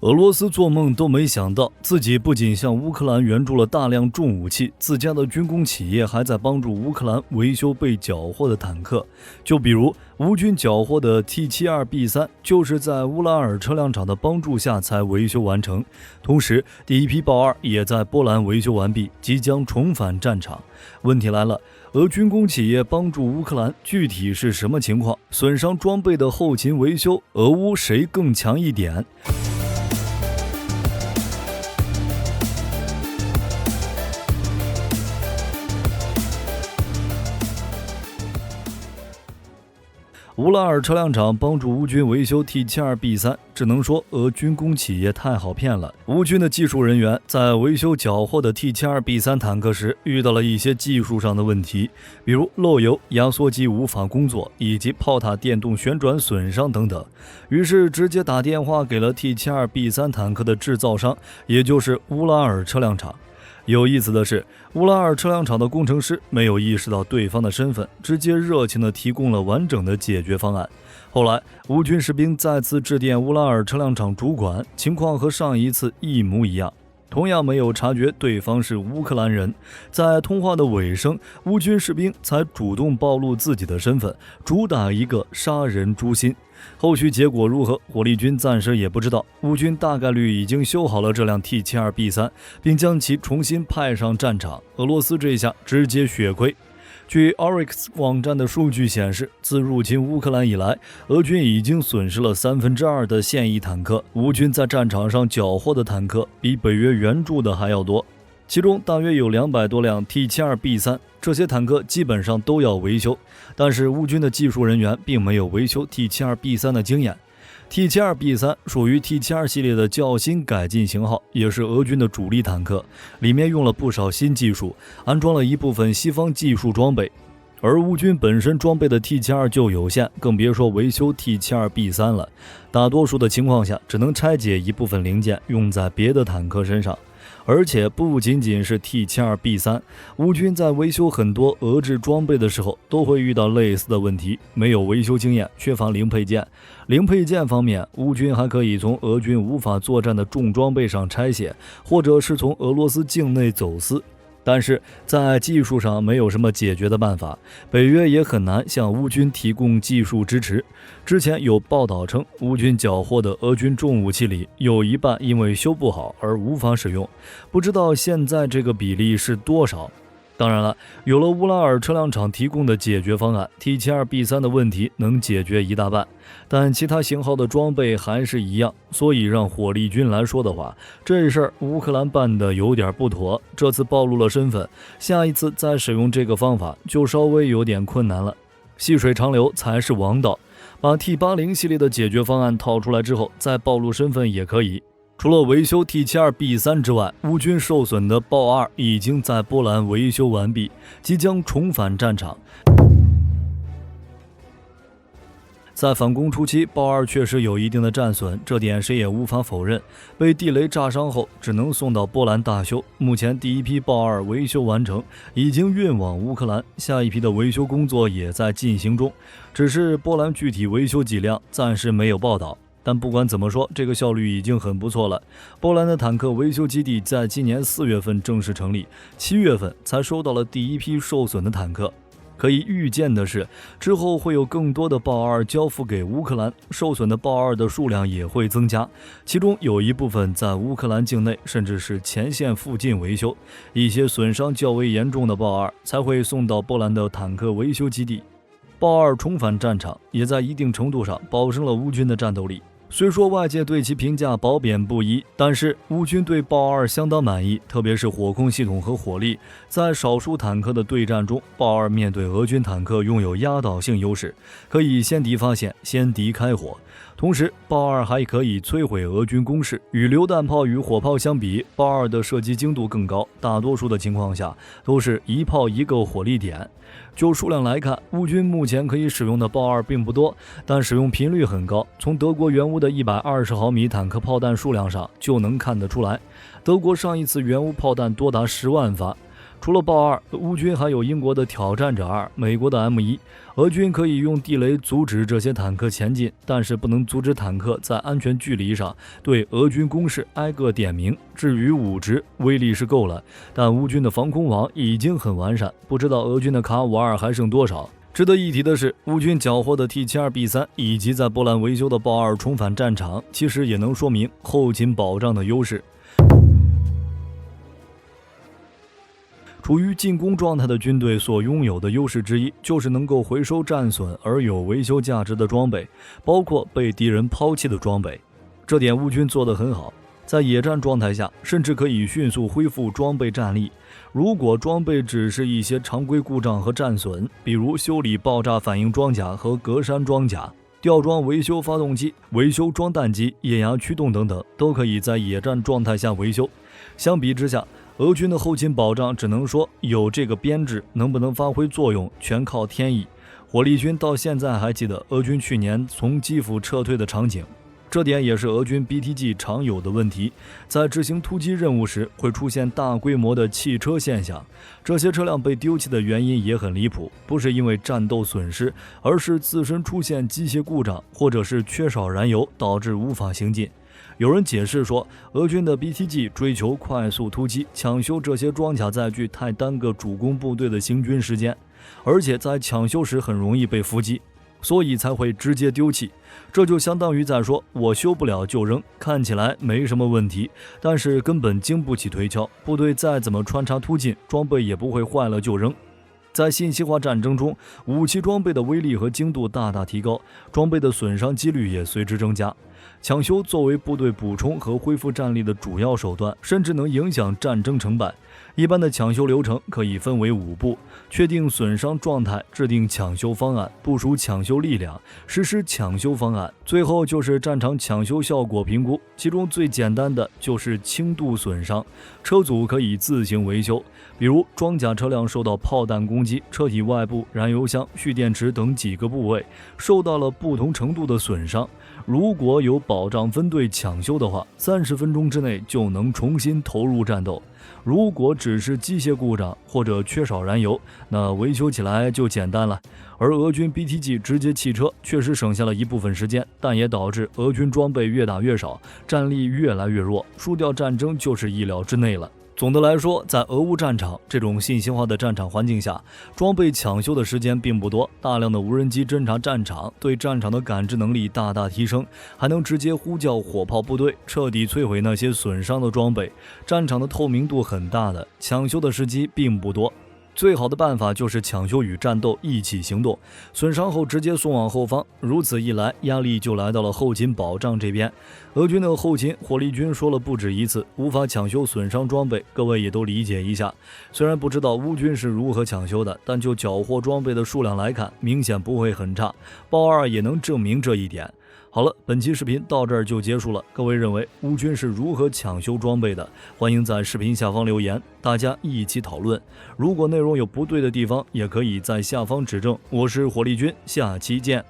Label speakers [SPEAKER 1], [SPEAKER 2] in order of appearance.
[SPEAKER 1] 俄罗斯做梦都没想到，自己不仅向乌克兰援助了大量重武器，自家的军工企业还在帮助乌克兰维修被缴获的坦克。就比如乌军缴获的 T72B3，就是在乌拉尔车辆厂的帮助下才维修完成。同时，第一批豹2也在波兰维修完毕，即将重返战场。问题来了，俄军工企业帮助乌克兰具体是什么情况？损伤装备的后勤维修，俄乌谁更强一点？乌拉尔车辆厂帮助乌军维修 T72B3，只能说俄军工企业太好骗了。乌军的技术人员在维修缴获的 T72B3 坦克时，遇到了一些技术上的问题，比如漏油、压缩机无法工作，以及炮塔电动旋转损伤等等。于是直接打电话给了 T72B3 坦克的制造商，也就是乌拉尔车辆厂。有意思的是，乌拉尔车辆厂的工程师没有意识到对方的身份，直接热情地提供了完整的解决方案。后来，乌军士兵再次致电乌拉尔车辆厂主管，情况和上一次一模一样，同样没有察觉对方是乌克兰人。在通话的尾声，乌军士兵才主动暴露自己的身份，主打一个杀人诛心。后续结果如何，火力军暂时也不知道。乌军大概率已经修好了这辆 T72B3，并将其重新派上战场。俄罗斯这一下直接血亏。据 Oryx 网站的数据显示，自入侵乌克兰以来，俄军已经损失了2/3的现役坦克。乌军在战场上缴获的坦克比北约援助的还要多，其中大约有200多辆 T72B3，这些坦克基本上都要维修，但是乌军的技术人员并没有维修 T72B3 的经验。T72B3 属于 T72系列的较新改进型号，也是俄军的主力坦克，里面用了不少新技术，安装了一部分西方技术装备。而乌军本身装备的 T72就有限，更别说维修 T72B3 了。大多数的情况下，只能拆解一部分零件用在别的坦克身上。而且不仅仅是 T72B3， 乌军在维修很多俄制装备的时候都会遇到类似的问题，没有维修经验，缺乏零配件。零配件方面，乌军还可以从俄军无法作战的重装备上拆卸，或者是从俄罗斯境内走私。但是在技术上没有什么解决的办法，北约也很难向乌军提供技术支持。之前有报道称，乌军缴获的俄军重武器里有一半因为修不好而无法使用，不知道现在这个比例是多少。当然了，有了乌拉尔车辆厂提供的解决方案， T72B3 的问题能解决一大半，但其他型号的装备还是一样，所以让火力军来说的话，这事儿乌克兰办的有点不妥。这次暴露了身份，下一次再使用这个方法就稍微有点困难了。细水长流才是王道，把 T80系列的解决方案套出来之后，再暴露身份也可以。除了维修 T72B3 之外，乌军受损的豹2已经在波兰维修完毕，即将重返战场。在反攻初期，豹2确实有一定的战损，这点谁也无法否认。被地雷炸伤后，只能送到波兰大修。目前第一批豹2维修完成，已经运往乌克兰，下一批的维修工作也在进行中，只是波兰具体维修几辆暂时没有报道。但不管怎么说，这个效率已经很不错了。波兰的坦克维修基地在今年4月份正式成立，7月份才收到了第一批受损的坦克。可以预见的是，之后会有更多的豹2交付给乌克兰，受损的豹2的数量也会增加，其中有一部分在乌克兰境内，甚至是前线附近维修。一些损伤较为严重的豹2才会送到波兰的坦克维修基地。豹2重返战场，也在一定程度上保证了乌军的战斗力。虽说外界对其评价褒贬不一，但是乌军对豹2相当满意，特别是火控系统和火力。在少数坦克的对战中，豹2面对俄军坦克拥有压倒性优势，可以先敌发现，先敌开火。同时，豹2还可以摧毁俄军工事。与榴弹炮与火炮相比，豹2的射击精度更高，大多数的情况下都是一炮一个火力点。就数量来看，乌军目前可以使用的豹2并不多，但使用频率很高。从德国援乌的120毫米坦克炮弹数量上就能看得出来，德国上一次援乌炮弹多达10万发。除了豹2，乌军还有英国的挑战者2、美国的 M1。俄军可以用地雷阻止这些坦克前进，但是不能阻止坦克在安全距离上对俄军攻势挨个点名。至于武值，威力是够了，但乌军的防空网已经很完善，不知道俄军的卡52还剩多少。值得一提的是，乌军缴获的 T72B3 以及在波兰维修的豹2重返战场，其实也能说明后勤保障的优势。处于进攻状态的军队所拥有的优势之一，就是能够回收战损而有维修价值的装备，包括被敌人抛弃的装备。这点乌军做得很好，在野战状态下，甚至可以迅速恢复装备战力。如果装备只是一些常规故障和战损，比如修理爆炸反应装甲和格栅装甲，吊装维修发动机、维修装弹机、液压驱动等等，都可以在野战状态下维修。相比之下，俄军的后勤保障只能说有这个编制，能不能发挥作用全靠天意。火力军到现在还记得俄军去年从基辅撤退的场景，这点也是俄军 BTG 常有的问题，在执行突击任务时会出现大规模的汽车现象。这些车辆被丢弃的原因也很离谱，不是因为战斗损失，而是自身出现机械故障，或者是缺少燃油导致无法行进。有人解释说，俄军的 BTG 追求快速突击，抢修这些装甲载具太耽搁主攻部队的行军时间，而且在抢修时很容易被伏击，所以才会直接丢弃。这就相当于在说，我修不了就扔，看起来没什么问题，但是根本经不起推敲，部队再怎么穿插突进，装备也不会坏了就扔。在信息化战争中，武器装备的威力和精度大大提高，装备的损伤几率也随之增加。抢修作为部队补充和恢复战力的主要手段，甚至能影响战争成败。一般的抢修流程可以分为5步：确定损伤状态，制定抢修方案，部署抢修力量，实施抢修方案，最后就是战场抢修效果评估。其中最简单的就是轻度损伤，车组可以自行维修，比如装甲车辆受到炮弹攻击，车体外部、燃油箱、蓄电池等几个部位受到了不同程度的损伤。如果有保障分队抢修的话，30分钟之内就能重新投入战斗。如果只是机械故障或者缺少燃油，那维修起来就简单了。而俄军 BTG 直接汽车确实省下了一部分时间，但也导致俄军装备越打越少，战力越来越弱，输掉战争就是意料之内了。总的来说，在俄乌战场这种信息化的战场环境下，装备抢修的时间并不多，大量的无人机侦察战场，对战场的感知能力大大提升，还能直接呼叫火炮部队，彻底摧毁那些损伤的装备。战场的透明度很大的，抢修的时机并不多。最好的办法就是抢修与战斗一起行动，损伤后直接送往后方，如此一来，压力就来到了后勤保障这边。俄军的后勤火力军说了不止一次，无法抢修损伤装备，各位也都理解一下。虽然不知道乌军是如何抢修的，但就缴获装备的数量来看，明显不会很差。豹2也能证明这一点。好了，本期视频到这儿就结束了。各位认为乌军是如何抢修装备的？欢迎在视频下方留言，大家一起讨论。如果内容有不对的地方，也可以在下方指正。我是火力军，下期见。